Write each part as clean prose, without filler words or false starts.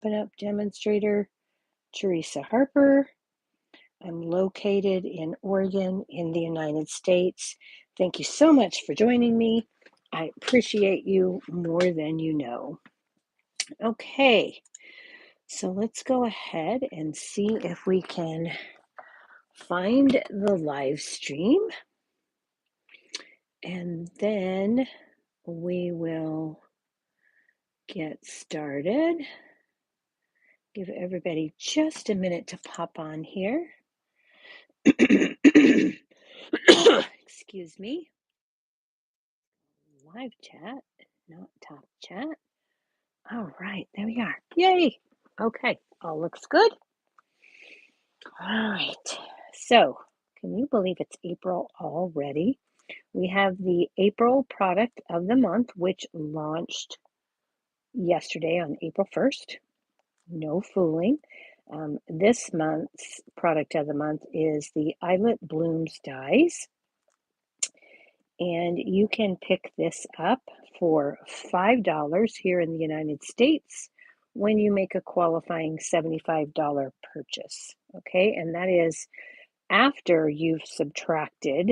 Stampin' Up demonstrator, Teresa Harper. I'm located in Oregon in the United States. Thank you so much for joining me. I appreciate you more than you know. Okay, so let's go ahead and see if we can find the live stream. And then we will get started. Give everybody just a minute to pop on here. Excuse me. Live chat, not top chat. All right, there we are. Yay. Okay, all looks good. All right, so can you believe it's April already? We have the April product of the month, which launched yesterday on April 1st. No fooling. This month's product of the month is the Eyelet Blooms dies. And you can pick this up for $5 here in the United States when you make a qualifying $75 purchase. Okay, and that is after you've subtracted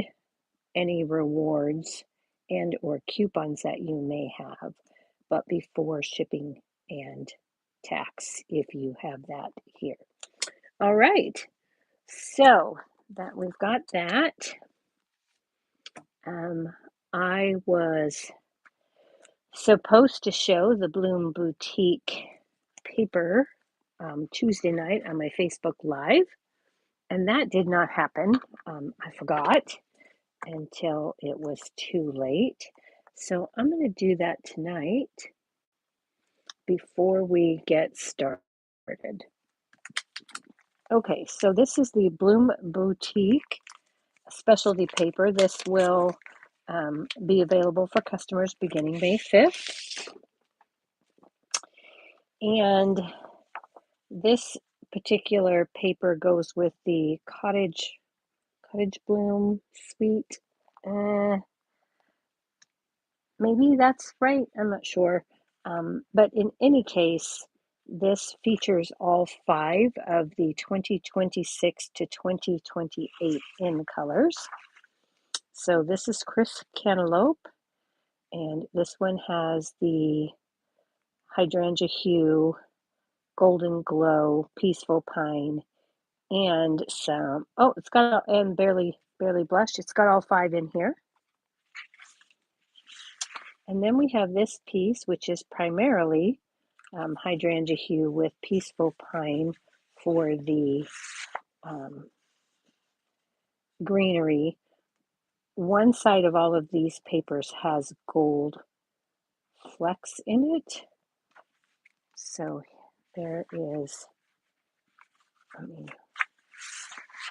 any rewards and or coupons that you may have, but before shipping and tax if you have that here. All right, so that we've got that. I was supposed to show the Bloom Boutique paper Tuesday night on my Facebook Live, and that did not happen. I forgot until it was too late. So I'm going to do that tonight before we get started. Okay, so this is the Bloom Boutique specialty paper. This will be available for customers beginning May 5th. And this particular paper goes with the cottage bloom suite. Maybe that's right. I'm not sure. But in any case, this features all 5 of the 2026 to 2028 in colors. So this is Crisp Cantaloupe, and this one has the Hydrangea Hue, Golden Glow, Peaceful Pine, and some, oh, it's got, and Barely Blushed. It's got all 5 in here. And then we have this piece, which is primarily Hydrangea Hue with Peaceful Pine for the greenery. One side of all of these papers has gold flecks in it. So there is, let me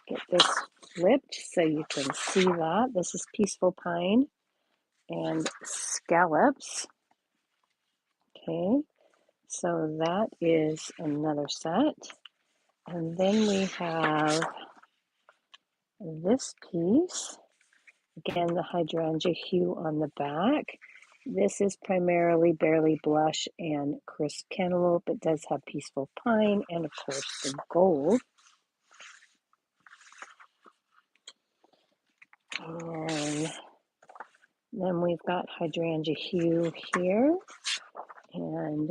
get this flipped so you can see that. This is Peaceful Pine and Scallops. Okay, so that is another set. And then we have this piece. Again, the Hydrangea Hue on the back. This is primarily Barely Blush and Crisp Cantaloupe. It does have Peaceful Pine and, of course, the gold. And then we've got Hydrangea Hue here. And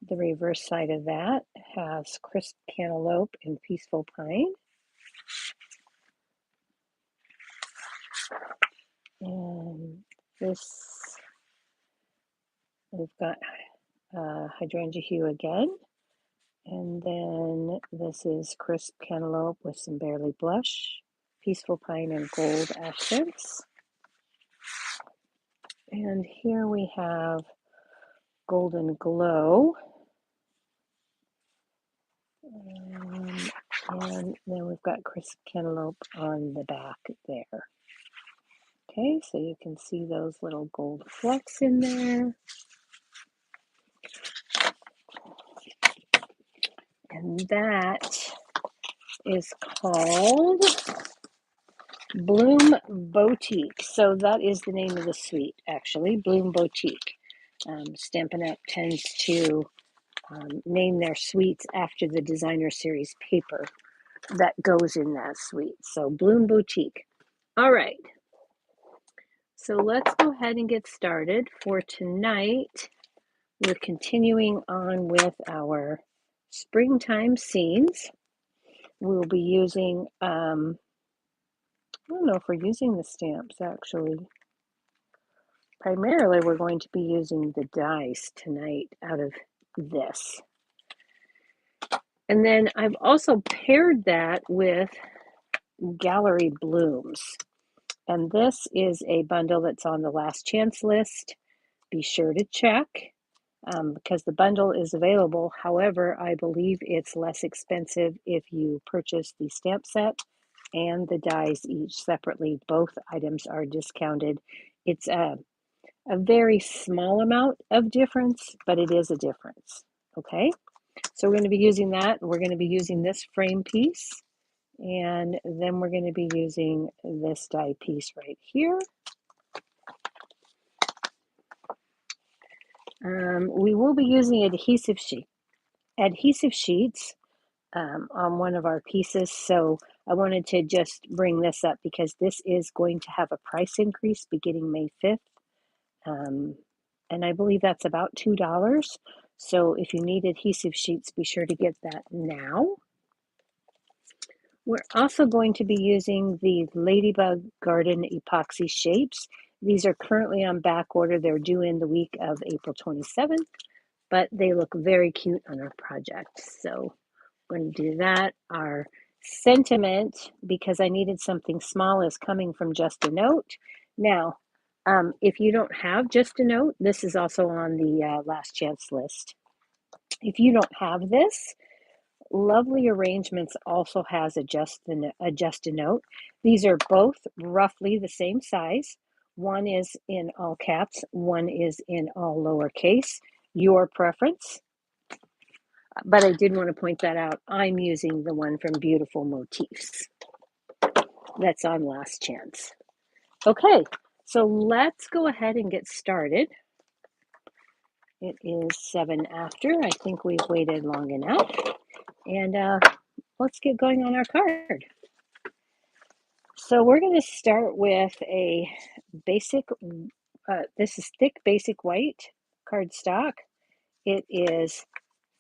the reverse side of that has Crisp Cantaloupe and Peaceful Pine. And this, we've got Hydrangea Hue again. And then this is Crisp Cantaloupe with some Barely Blush, Peaceful Pine, and Gold accents. And here we have Golden Glow. And then we've got Crisp Cantaloupe on the back there. Okay, so you can see those little gold flecks in there. And that is called Bloom Boutique. So that is the name of the suite, actually, Bloom Boutique. Stampin' Up tends to name their suites after the designer series paper that goes in that suite. So Bloom Boutique. All right. So let's go ahead and get started. For tonight, we're continuing on with our springtime scenes. We'll be using, I don't know if we're using the stamps actually. Primarily, we're going to be using the dies tonight out of this. And then I've also paired that with Gallery Blooms. And this is a bundle that's on the last chance list. Be sure to check because the bundle is available. However, I believe it's less expensive if you purchase the stamp set and the dies each separately. Both items are discounted. It's a very small amount of difference, but it is a difference. Okay, so we're going to be using that. We're going to be using this frame piece, and then we're going to be using this die piece right here. We will be using adhesive sheets on one of our pieces. So I wanted to just bring this up because this is going to have a price increase beginning May 5th. And I believe that's about $2. So if you need adhesive sheets, be sure to get that now. We're also going to be using the Ladybug Garden epoxy shapes. These are currently on back order. They're due in the week of April 27th, but they look very cute on our project. So we're going to do that. Our sentiment, because I needed something small, is coming from Just a Note. Now, if you don't have Just a Note, this is also on the last chance list. If you don't have this, Lovely Arrangements also has a Just a Note. These are both roughly the same size. One is in all caps, one is in all lowercase. Your preference. But I did want to point that out. I'm using the one from Beautiful Motifs. That's on last chance. Okay, so let's go ahead and get started. It is 7 after. I think we've waited long enough. And let's get going on our card. So we're going to start with a basic, this is thick basic white cardstock. It is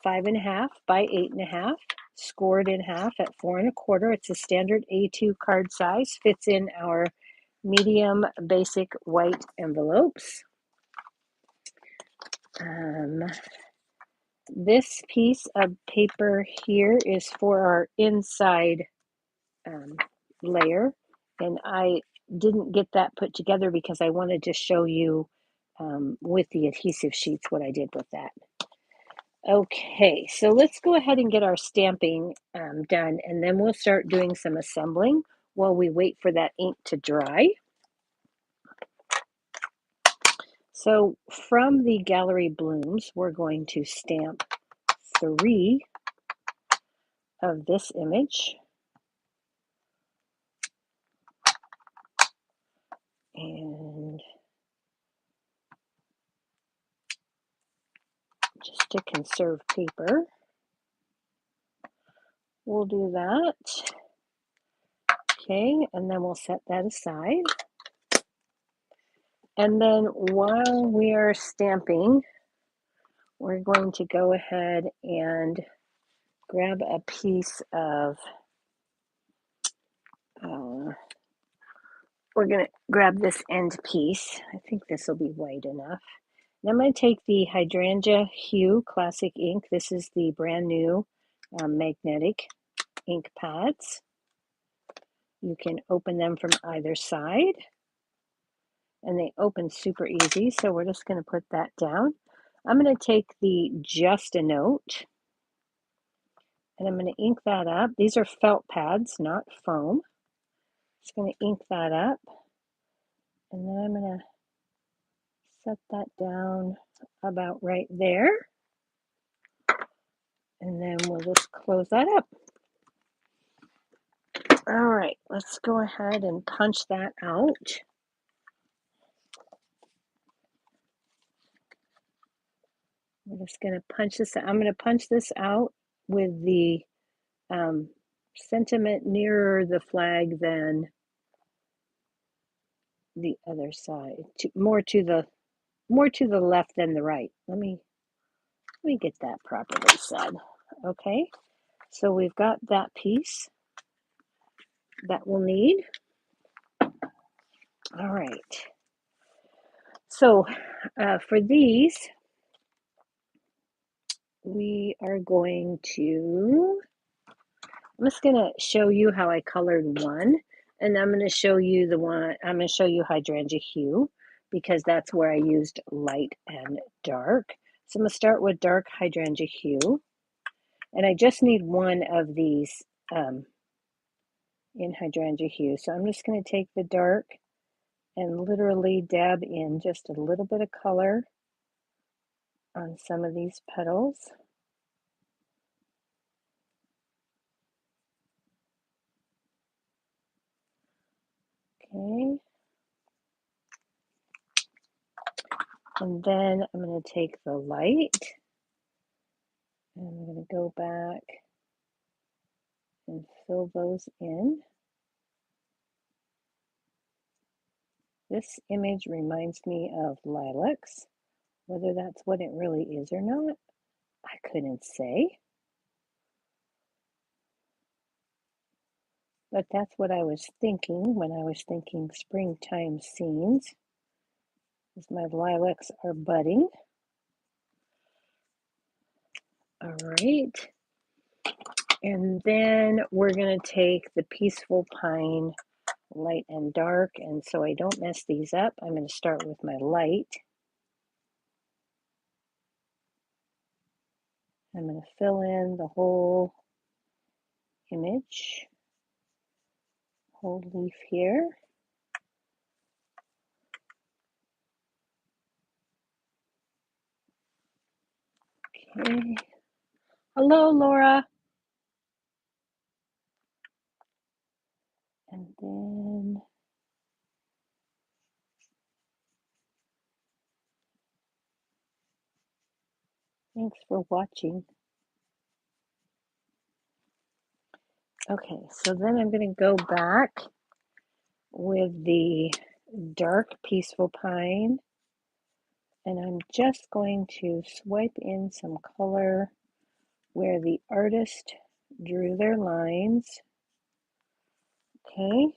5.5 by 8.5, scored in half at 4 1/4. It's a standard A2 card size, fits in our medium basic white envelopes. This piece of paper here is for our inside layer, and I didn't get that put together because I wanted to show you with the adhesive sheets what I did with that. Okay, so let's go ahead and get our stamping done, and then we'll start doing some assembling while we wait for that ink to dry. So from the Gallery Blooms, we're going to stamp 3 of this image. And just to conserve paper, we'll do that. Okay, and then we'll set that aside. And then while we are stamping, we're going to go ahead and grab a piece of, we're going to grab this end piece. I think this will be white enough. And I'm going to take the Hydrangea Hue Classic ink. This is the brand new magnetic ink pads. You can open them from either side, and they open super easy. So we're just going to put that down. I'm going to take the Just a Note, and I'm going to ink that up. These are felt pads, not foam. Just going to ink that up, and then I'm going to set that down about right there. And then we'll just close that up. All right, let's go ahead and punch that out. I'm just going to punch this out. I'm going to punch this out with the sentiment nearer the flag than the other side. More to the left than the right. Let me get that properly said. Okay, so we've got that piece that we'll need. All right. So for these, we are going to, I'm just going to show you how I colored one, and I'm going to show you I'm going to show you hydrangea hue, because that's where I used light and dark. So I'm going to start with dark hydrangea hue, and I just need one of these in hydrangea hue. So I'm just going to take the dark and literally dab in just a little bit of color on some of these petals. Okay. And then I'm going to take the light and I'm going to go back and fill those in. This image reminds me of lilacs. Whether that's what it really is or not, I couldn't say. But that's what I was thinking when I was thinking springtime scenes, as my lilacs are budding. All right. And then we're going to take the peaceful pine light and dark. And so I don't mess these up, I'm going to start with my light. I'm going to fill in the whole image, whole leaf here. Okay. Hello, Laura. And then thanks for watching. Okay, so then I'm going to go back with the dark peaceful pine, and I'm just going to swipe in some color where the artist drew their lines. Okay,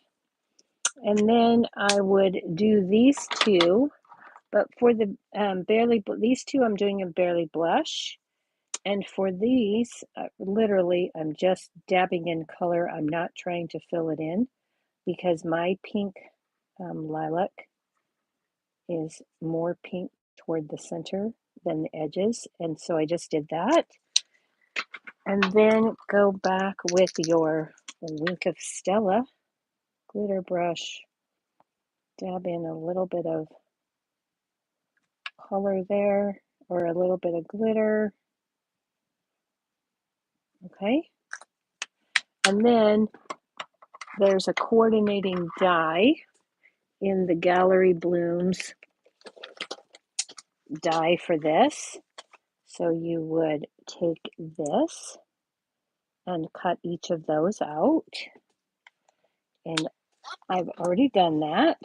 and then I would do these two, but for the these two I'm doing a barely blush, and for these literally I'm just dabbing in color. I'm not trying to fill it in because my pink lilac is more pink toward the center than the edges, and so I just did that. And then go back with your Wink of Stella glitter brush, dab in a little bit of color there, or a little bit of glitter. Okay, and then there's a coordinating die in the Gallery Blooms die for this. So you would take this and cut each of those out. And I've already done that.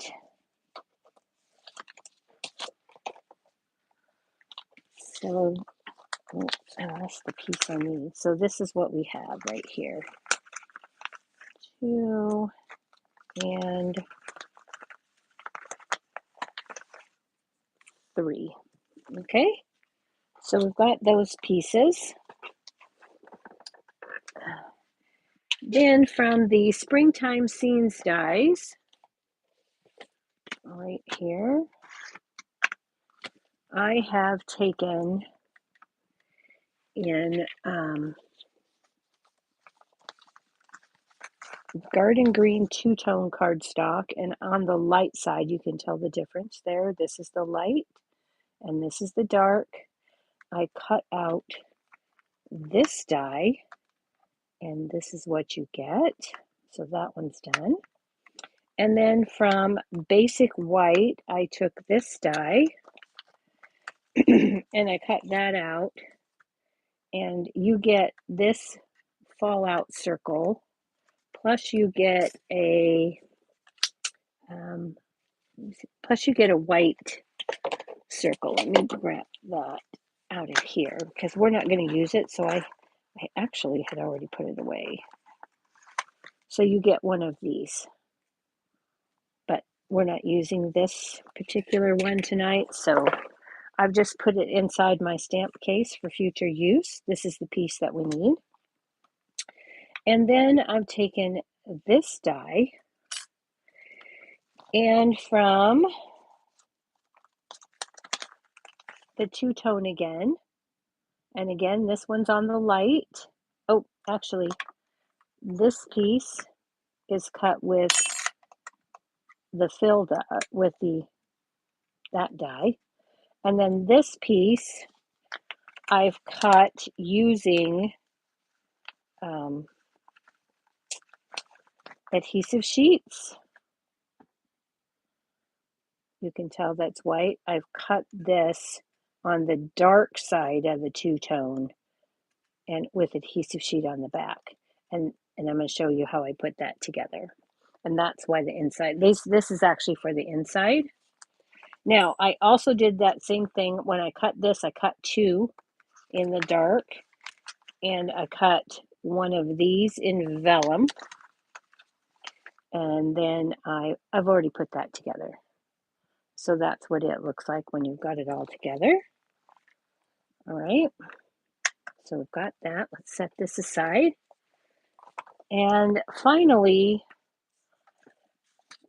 So, oops, that's the piece I need. So this is what we have right here. 2 and 3. Okay, so we've got those pieces. Then from the Springtime Scenes dies, right here, I have taken in Garden Green two-tone cardstock, and on the light side you can tell the difference there. This is the light and this is the dark. I cut out this die and this is what you get. So that one's done. And then from Basic White I took this die and I cut that out, and you get this fallout circle, plus you get a white circle. Let me grab that out of here because we're not going to use it, so I actually had already put it away. So you get one of these, but we're not using this particular one tonight, so I've just put it inside my stamp case for future use. This is the piece that we need. And then I've taken this die, and from the two-tone again, and again, this one's on the light. Oh, actually, this piece is cut with the fill die, with that die. And then this piece I've cut using adhesive sheets. You can tell that's white. I've cut this on the dark side of the two-tone and with adhesive sheet on the back. And I'm going to show you how I put that together. And that's why the inside, this is actually for the inside. Now, I also did that same thing when I cut this. I cut two in the dark, and I cut one of these in vellum. And then I've already put that together. So that's what it looks like when you've got it all together. All right. So we've got that. Let's set this aside. And finally,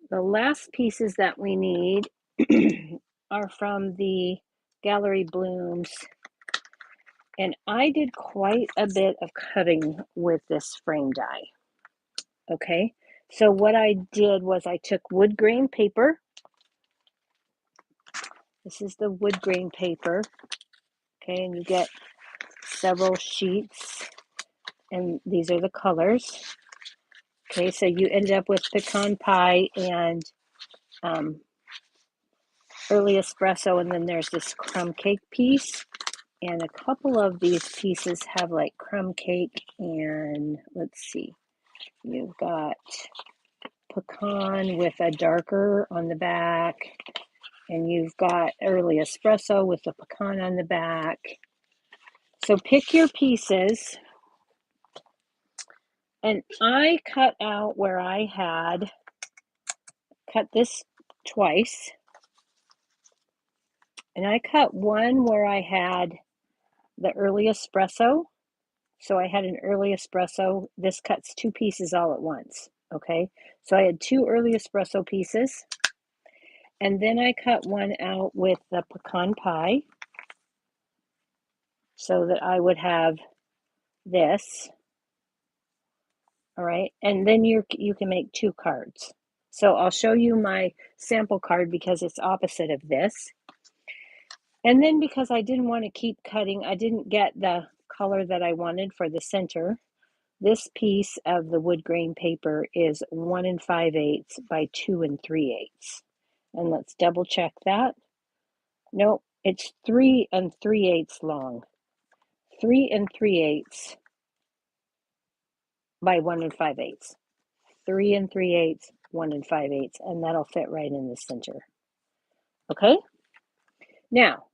the last pieces that we need are from the Gallery Blooms. And I did quite a bit of cutting with this frame die. Okay, so what I did was I took wood grain paper. This is the wood grain paper. Okay, and you get several sheets, and these are the colors. Okay, so you end up with pecan pie and early espresso, and then there's this crumb cake piece. And a couple of these pieces have like crumb cake and let's see, you've got pecan with a darker on the back, and you've got early espresso with the pecan on the back. So pick your pieces. And I cut out where I had cut this twice. And I cut one where I had the early espresso. So I had an early espresso. This cuts two pieces all at once. Okay. So I had two early espresso pieces. And then I cut one out with the pecan pie so that I would have this. All right. And then you can make two cards. So I'll show you my sample card because it's opposite of this. And then because I didn't want to keep cutting, I didn't get the color that I wanted for the center. This piece of the wood grain paper is 1 5/8 by 2 3/8. And let's double check that. No, it's 3 3/8 long. 3 3/8 by 1 5/8. 3 3/8, 1 5/8, and that'll fit right in the center. Okay? Now,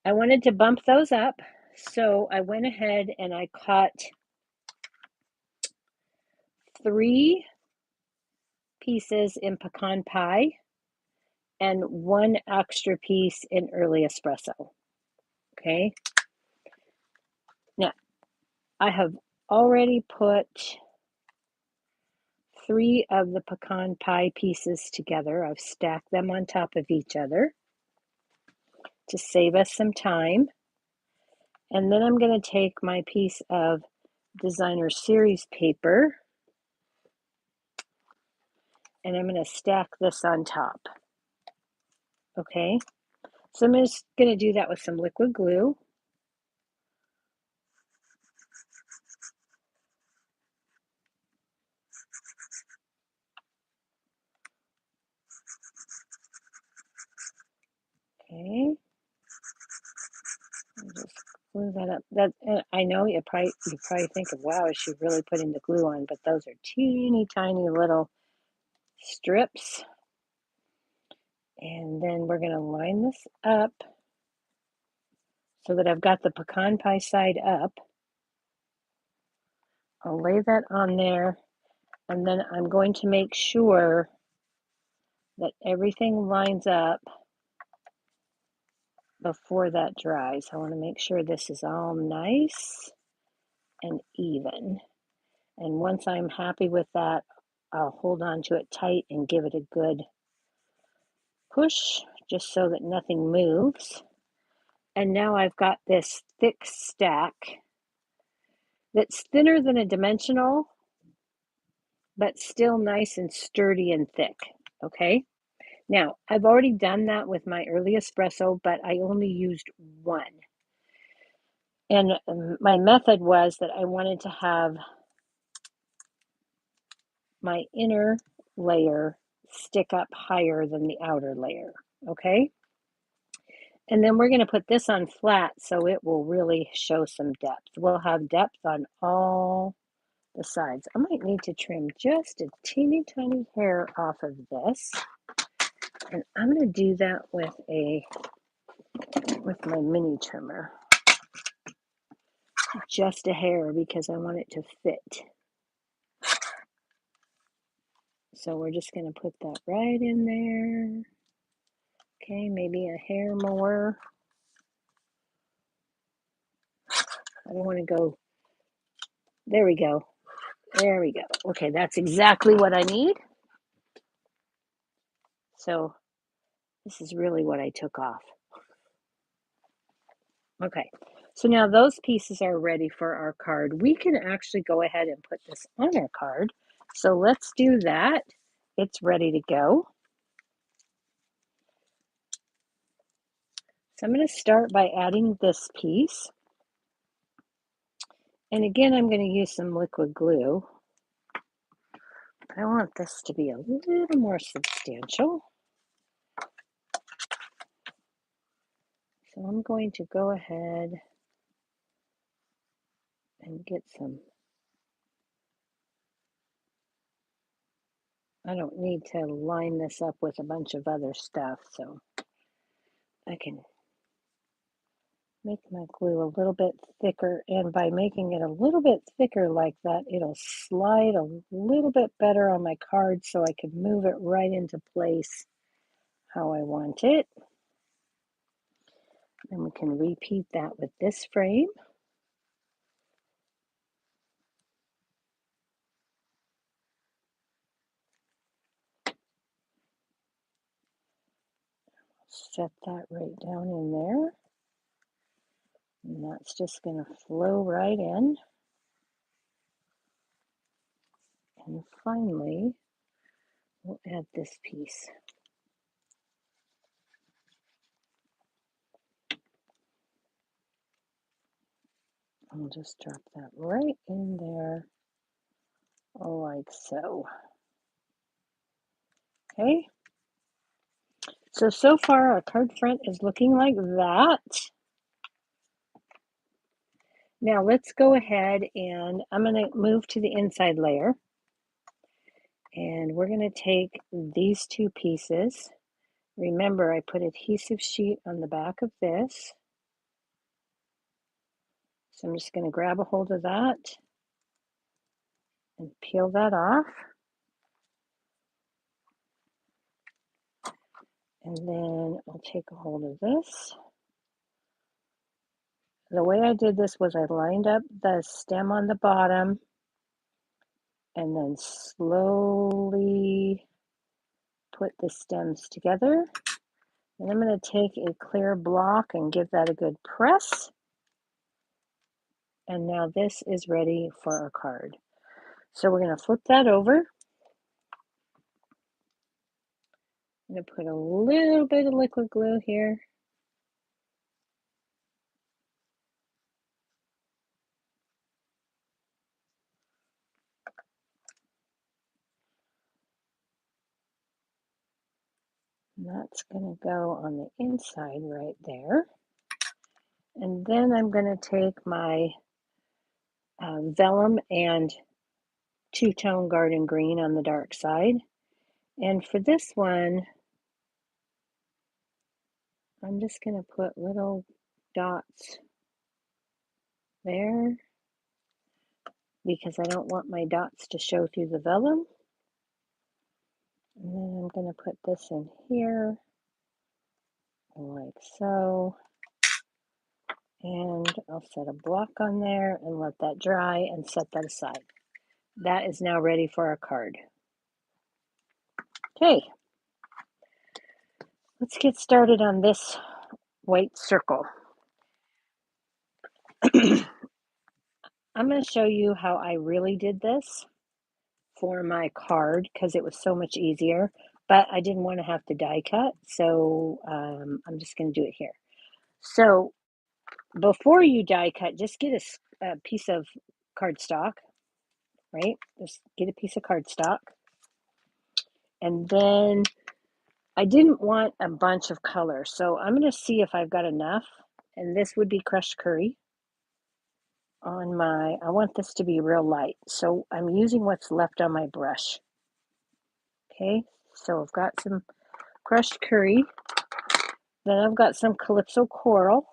I wanted to bump those up, so I went ahead and I cut 3 pieces in pecan pie and 1 extra piece in early espresso. Okay? Now, I have already put 3 of the pecan pie pieces together. I've stacked them on top of each other to save us some time. And then I'm going to take my piece of designer series paper and I'm going to stack this on top. Okay, so I'm just going to do that with some liquid glue. Okay, glue that up. That I know you probably think of, wow, is she really putting the glue on? But those are teeny tiny little strips. And then we're going to line this up so that I've got the pecan pie side up. I'll lay that on there, and then I'm going to make sure that everything lines up before that dries. I want to make sure this is all nice and even. And once I'm happy with that, I'll hold on to it tight and give it a good push just so that nothing moves. And now I've got this thick stack that's thinner than a dimensional, but still nice and sturdy and thick. Okay. Now, I've already done that with my early espresso, but I only used one. And my method was that I wanted to have my inner layer stick up higher than the outer layer, okay? And then we're going to put this on flat so it will really show some depth. We'll have depth on all the sides. I might need to trim just a teeny tiny hair off of this. And I'm going to do that with my mini trimmer. Just a hair because I want it to fit. So we're just going to put that right in there. Okay, maybe a hair more. I don't want to go. There we go. There we go. Okay, that's exactly what I need. So this is really what I took off. Okay, so now those pieces are ready for our card. We can actually go ahead and put this on our card. So let's do that. It's ready to go. So I'm going to start by adding this piece. And again, I'm going to use some liquid glue. I want this to be a little more substantial. So I'm going to go ahead and get some. I don't need to line this up with a bunch of other stuff, so I can make my glue a little bit thicker, and by making it a little bit thicker like that, it'll slide a little bit better on my card so I can move it right into place how I want it. And we can repeat that with this frame. Set that right down in there. And that's just going to flow right in. And finally, we'll add this piece. I'll just drop that right in there, like so. Okay. So far our card front is looking like that. Now let's go ahead and I'm going to move to the inside layer. And we're going to take these two pieces. Remember, I put adhesive sheet on the back of this. So I'm just going to grab a hold of that and peel that off. And then I'll take a hold of this. The way I did this was I lined up the stem on the bottom and then slowly put the stems together. And I'm going to take a clear block and give that a good press. And now this is ready for our card. So we're going to flip that over. I'm going to put a little bit of liquid glue here. And that's going to go on the inside right there. And then I'm going to take my vellum and two-tone garden green on the dark side. And for this one, I'm just going to put little dots there because I don't want my dots to show through the vellum. And then I'm going to put this in here like so. And I'll set a block on there and let that dry and set that aside. That is now ready for our card. Okay, let's get started on this white circle. I'm going to show you how I really did this for my card because it was so much easier, but I didn't want to have to die cut, so I'm just going to do it here. So before you die cut, just get a piece of cardstock, right? Just get a piece of cardstock. And then I didn't want a bunch of color, so I'm going to see if I've got enough. And this would be crushed curry on my, I want this to be real light, so I'm using what's left on my brush. Okay, so I've got some crushed curry. Then I've got some Calypso coral.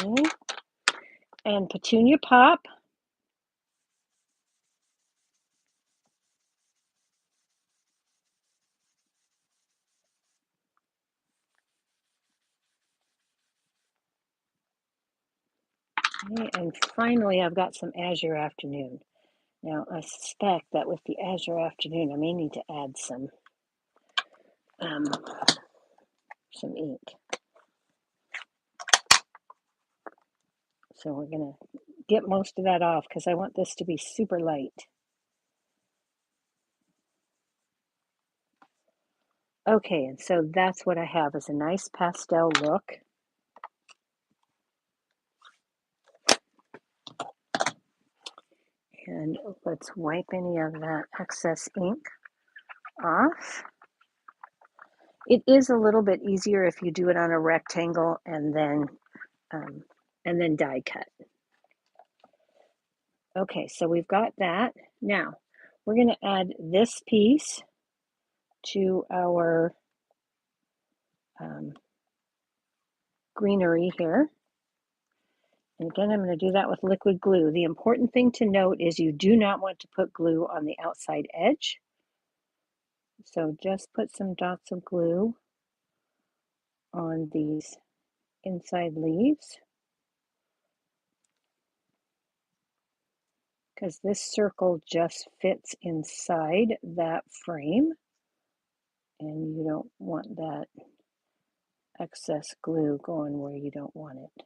Okay, and petunia pop. Okay, and finally I've got some Azure Afternoon. Now I suspect that with the Azure Afternoon I may need to add some ink. So we're going to get most of that off because I want this to be super light. Okay, and so that's what I have is a nice pastel look. And let's wipe any of that excess ink off. It is a little bit easier if you do it on a rectangle and then die cut. Okay, so we've got that. Now we're going to add this piece to our greenery here. And again, I'm going to do that with liquid glue. The important thing to note is you do not want to put glue on the outside edge. So just put some dots of glue on these inside leaves, because this circle just fits inside that frame and you don't want that excess glue going where you don't want it.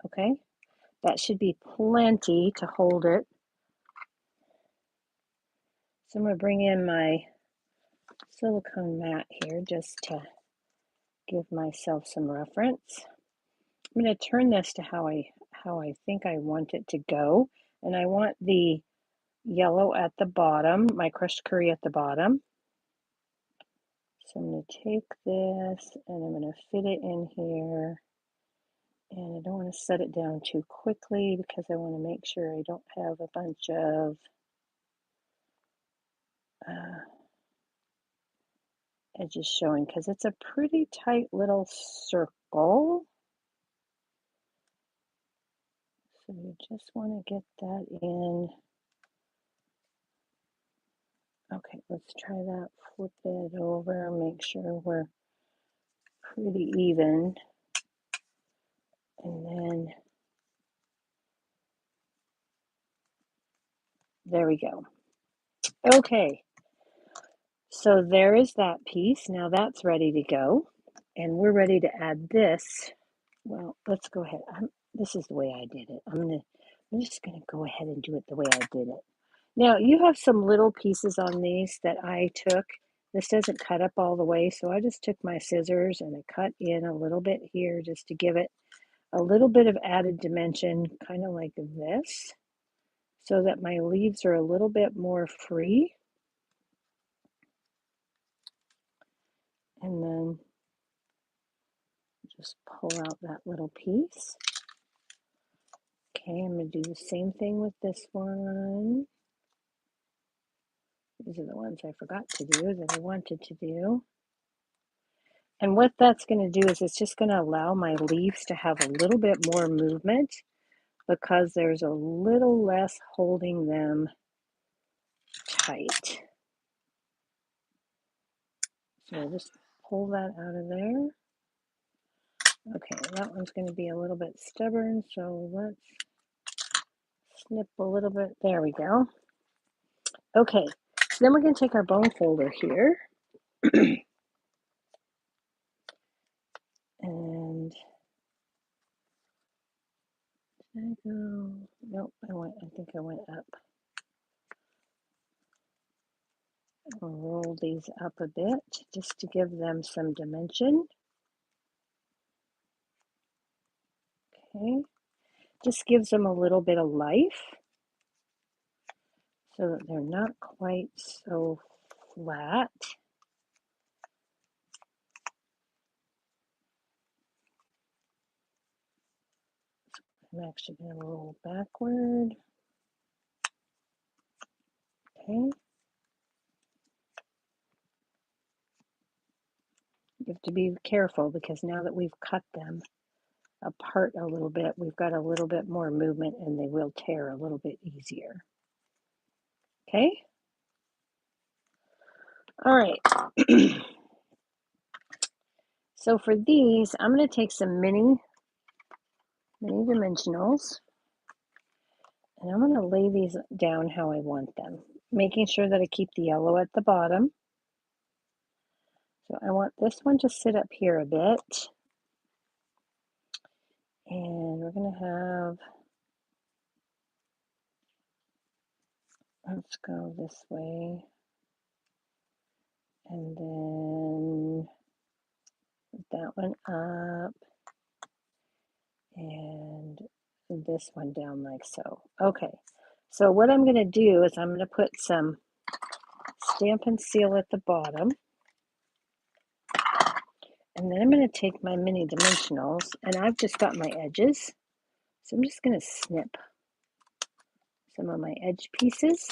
Okay, that should be plenty to hold it. So I'm going to bring in my silicone mat here just to give myself some reference. I'm going to turn this to how I think I want it to go, and I want the yellow at the bottom, my crushed curry at the bottom. So I'm going to take this and I'm going to fit it in here, and I don't want to set it down too quickly because I want to make sure I don't have a bunch of edges showing because it's a pretty tight little circle. So you just want to get that in. Okay, let's try that. Flip it over, make sure we're pretty even. And then there we go. Okay, so there is that piece. Now that's ready to go. And we're ready to add this. Well, let's go ahead. This is the way I did it. I'm just gonna go ahead and do it the way I did it. Now you have some little pieces on these that I took. This doesn't cut up all the way, so I just took my scissors and I cut in a little bit here just to give it a little bit of added dimension, kind of like this. so that my leaves are a little bit more free. And then just pull out that little piece. Okay, I'm going to do the same thing with this one. These are the ones I forgot to do that I wanted to do. And what that's going to do is it's just going to allow my leaves to have a little bit more movement because there's a little less holding them tight. So I'll just pull that out of there. Okay, that one's going to be a little bit stubborn, so let's snip a little bit. There we go. Okay, so then we're going to take our bone folder here and did I go? Nope, I think I went up. I'll roll these up a bit just to give them some dimension. Okay, just gives them a little bit of life so that they're not quite so flat. I'm actually going to roll backward. Okay. You have to be careful because now that we've cut them apart a little bit, we've got a little bit more movement and they will tear a little bit easier. Okay. All right. So for these, I'm going to take some mini dimensionals and I'm going to lay these down how I want them, making sure that I keep the yellow at the bottom. So I want this one to sit up here a bit. And we're going to have, let's go this way. And then put that one up. And this one down like so. Okay, so what I'm going to do is I'm going to put some Stampin' Seal at the bottom. And then I'm going to take my mini dimensionals, and I've just got my edges. So I'm just going to snip some of my edge pieces.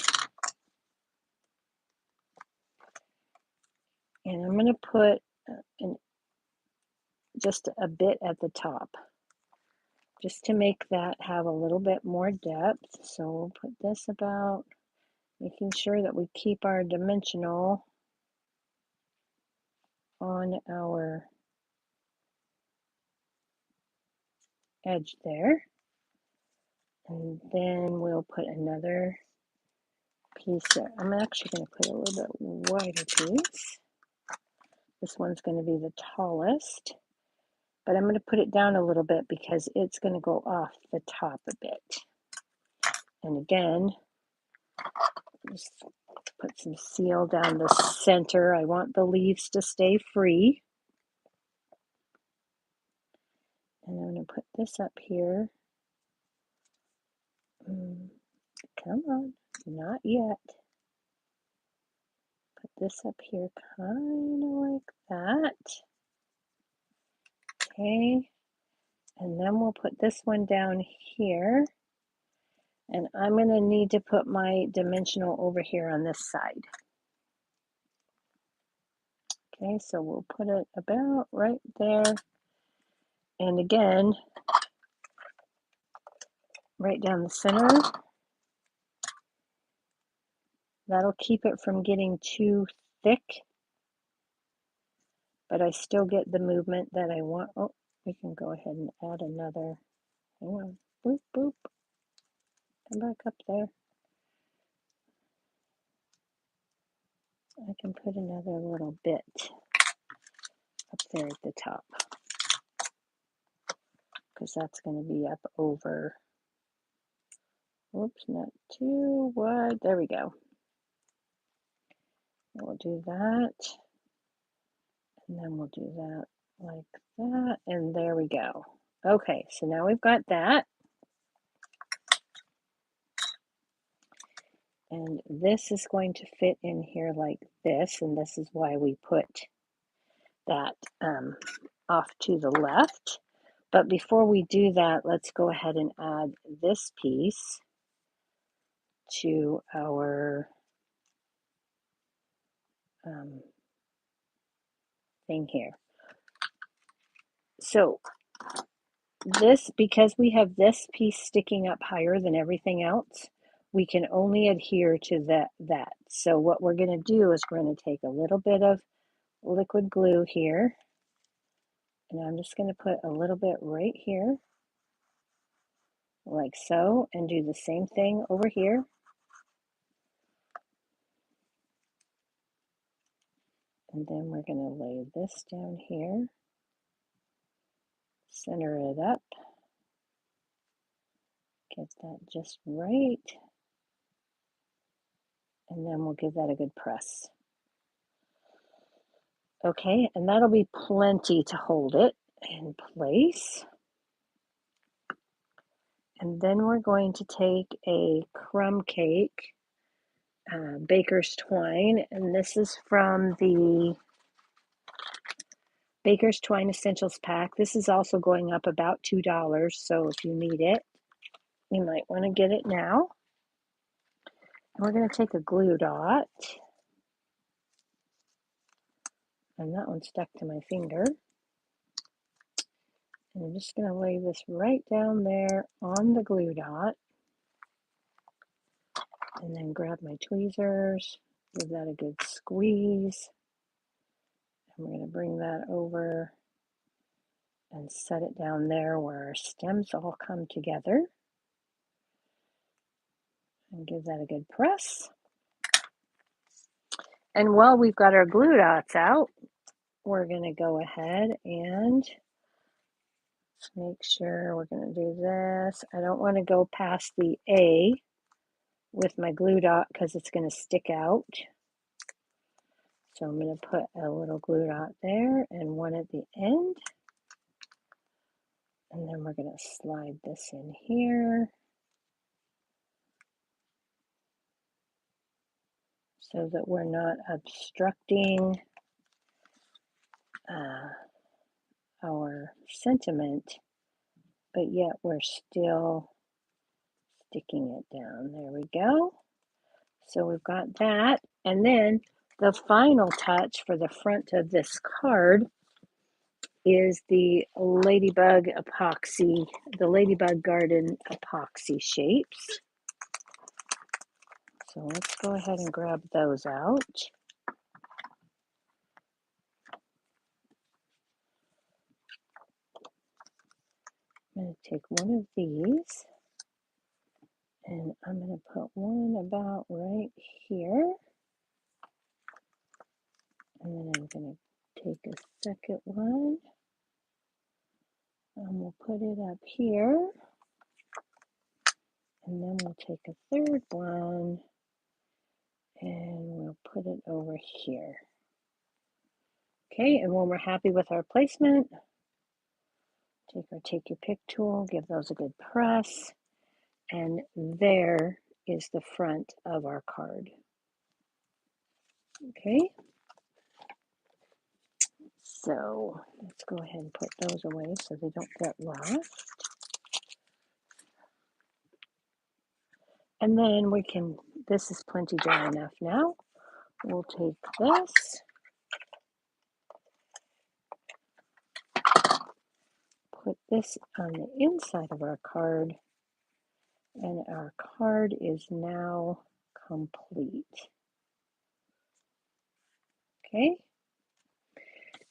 And I'm going to put just a bit at the top, just to make that have a little bit more depth. So we'll put this about, making sure that we keep our dimensional on our edge there. And then we'll put another piece there. I'm actually going to put a little bit wider piece. This one's going to be the tallest, but I'm going to put it down a little bit because it's going to go off the top a bit. And again, just put some seal down the center. I want the leaves to stay free. And I'm going to put this up here. Come on, not yet. Put this up here kind of like that. Okay, and then we'll put this one down here. And I'm going to need to put my dimensional over here on this side. Okay, so we'll put it about right there. And again, right down the center. That'll keep it from getting too thick, but I still get the movement that I want. Oh, we can go ahead and add another. Hang on. Boop, boop. Come back up there. I can put another little bit up there at the top because that's going to be up over. Oops, not too wide. There we go. We'll do that. And then we'll do that like that. And there we go. Okay, so now we've got that. And this is going to fit in here like this, and this is why we put that off to the left. But before we do that, let's go ahead and add this piece to our thing here. So this, because we have this piece sticking up higher than everything else, we can only adhere to that. So what we're going to do is we're going to take a little bit of liquid glue here, and I'm just going to put a little bit right here, like so, and do the same thing over here. And then we're going to lay this down here, center it up, get that just right, and then we'll give that a good press. Okay, and that'll be plenty to hold it in place. And then we're going to take a crumb cake, baker's twine, and this is from the Baker's Twine Essentials pack. This is also going up about $2, so if you need it, you might want to get it now. And we're going to take a glue dot, and that one stuck to my finger. And I'm just going to lay this right down there on the glue dot, and then grab my tweezers, give that a good squeeze. And we're going to bring that over and set it down there where our stems all come together. And give that a good press. And while we've got our glue dots out, we're going to go ahead and make sure we're going to do this. I don't want to go past the A with my glue dot because it's going to stick out. So I'm going to put a little glue dot there and one at the end. And then we're going to slide this in here so that we're not obstructing our sentiment, but yet we're still sticking it down. There we go. So we've got that. And then the final touch for the front of this card is the Ladybug epoxy, the Ladybug Garden epoxy shapes. So let's go ahead and grab those out. I'm going to take one of these and I'm going to put one about right here. And then I'm going to take a second one and we'll put it up here. And then we'll take a third one and we'll put it over here. Okay, and when we're happy with our placement, take your pick tool, give those a good press, and there is the front of our card. Okay, so let's go ahead and put those away so they don't get lost. And then we can, this is plenty dry enough now. We'll take this, put this on the inside of our card, and our card is now complete. Okay,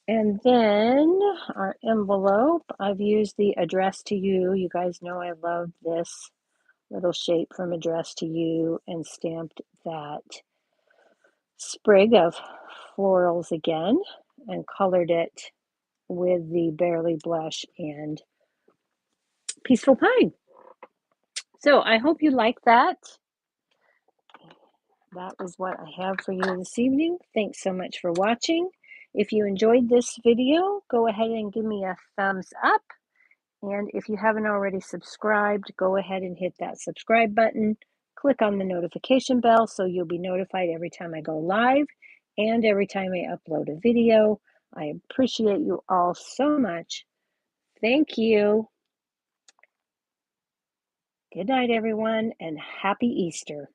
and then our envelope, I've used the Address to You. You guys know I love this little shape from Address to You, and stamped that sprig of florals again and colored it with the Barely Blush and Peaceful Pine. So I hope you like that. That is what I have for you this evening. Thanks so much for watching. If you enjoyed this video, go ahead and give me a thumbs up. And if you haven't already subscribed, go ahead and hit that subscribe button. click on the notification bell so you'll be notified every time I go live and every time I upload a video. I appreciate you all so much. Thank you. Good night, everyone, and happy Easter.